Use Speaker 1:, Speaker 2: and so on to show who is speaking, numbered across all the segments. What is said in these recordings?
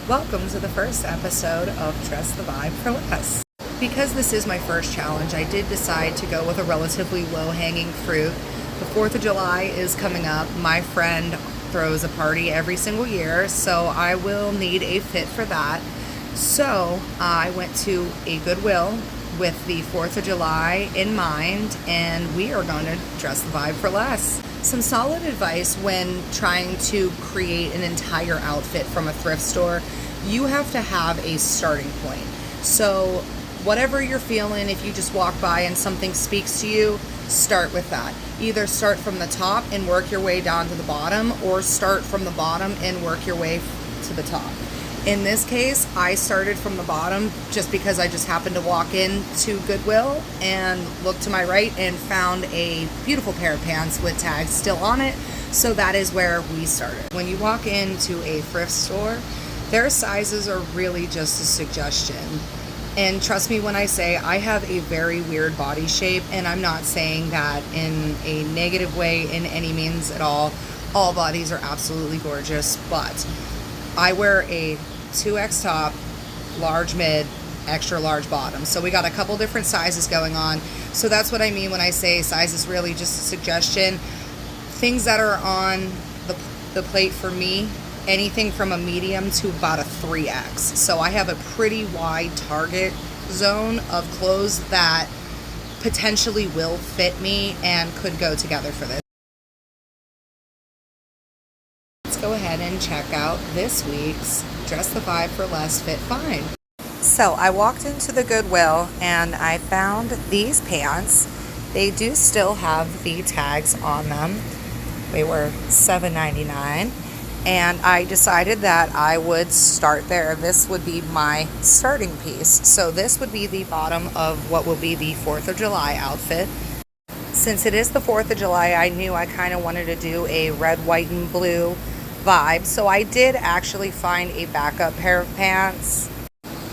Speaker 1: Welcome to the first episode of Dress the Vibe for Less. Because this is my first challenge, I did decide to go with a relatively low-hanging fruit. The 4th of July is coming up. My friend throws a party every single year, so I will need a fit for that. So I went to a Goodwill with the 4th of July in mind, and we are going to dress the vibe for less. Some solid advice when trying to create an entire outfit from a thrift store: you have to have a starting point. So whatever you're feeling, if you just walk by and something speaks to you, start with that. Either start from the top and work your way down to the bottom, or start from the bottom and work your way to the top. In this case, I started from the bottom just because I just happened to walk into Goodwill and looked to my right and found a beautiful pair of pants with tags still on it. So that is where we started. When you walk into a thrift store, their sizes are really just a suggestion. And trust me when I say I have a very weird body shape, and I'm not saying that in a negative way in any means at all. All bodies are absolutely gorgeous, but I wear a 2X top, large mid, extra large bottom. So we got a couple different sizes going on. So that's what I mean when I say size is really just a suggestion. Things that are on the plate for me, anything from a medium to about a 3X. So I have a pretty wide target zone of clothes that potentially will fit me and could go together for this. Go ahead and check out this week's Dress the Vibe for Less Fit Fine. So I walked into the Goodwill and I found these pants. They do still have the tags on them. They were $7.99, and I decided that I would start there. This would be my starting piece. So this would be the bottom of what will be the 4th of July outfit. Since it is the 4th of July, I knew I kind of wanted to do a red, white, and blue vibe. So I did actually find a backup pair of pants.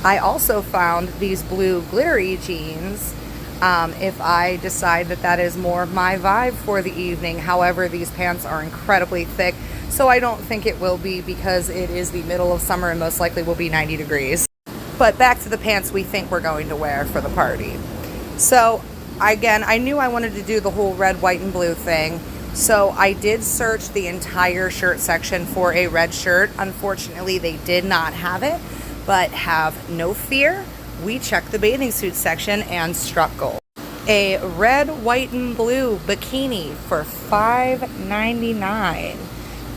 Speaker 1: I also found these blue glittery jeans if I decide that that is more my vibe for the evening. However, these pants are incredibly thick, so I don't think it will be, because it is the middle of summer and most likely will be 90 degrees. But back to the pants we think we're going to wear for the party. So again, I knew I wanted to do the whole red, white, and blue thing. So I did search the entire shirt section for a red shirt. Unfortunately, they did not have it, but have no fear. We checked the bathing suit section and struck gold. A red, white, and blue bikini for $5.99.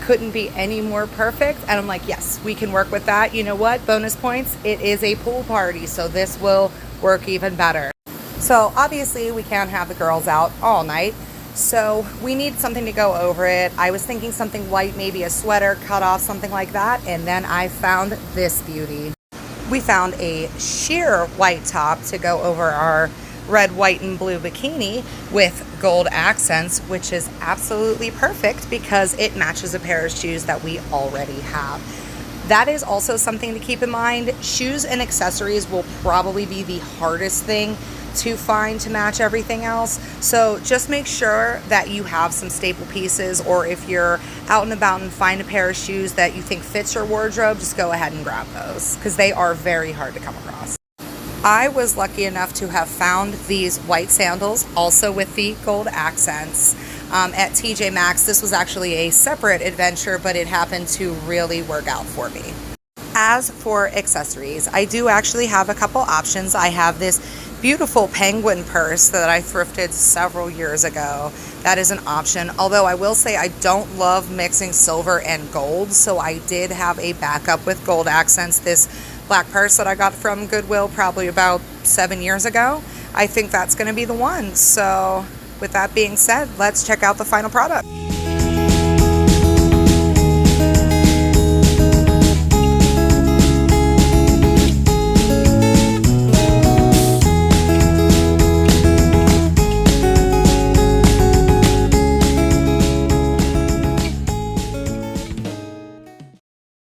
Speaker 1: Couldn't be any more perfect. And I'm like, yes, we can work with that. You know what? Bonus points. It is a pool party, so this will work even better. So obviously we can't have the girls out all night, so we need something to go over it. I was thinking something white, maybe a sweater, cut off, something like that. And then I found this beauty. We found a sheer white top to go over our red, white, and blue bikini with gold accents, which is absolutely perfect because it matches a pair of shoes that we already have. That is also something to keep in mind. Shoes and accessories will probably be the hardest thing to find to match everything else. So just make sure that you have some staple pieces, or if you're out and about and find a pair of shoes that you think fits your wardrobe, just go ahead and grab those, because they are very hard to come across. I was lucky enough to have found these white sandals, also with the gold accents, at TJ Maxx. This was actually a separate adventure, but it happened to really work out for me. As for accessories, I do actually have a couple options. I have this beautiful penguin purse that I thrifted several years ago. That is an option. Although I will say I don't love mixing silver and gold, so I did have a backup with gold accents. This black purse that I got from Goodwill probably about 7 years ago. I think that's going to be the one. So with that being said, let's check out the final product.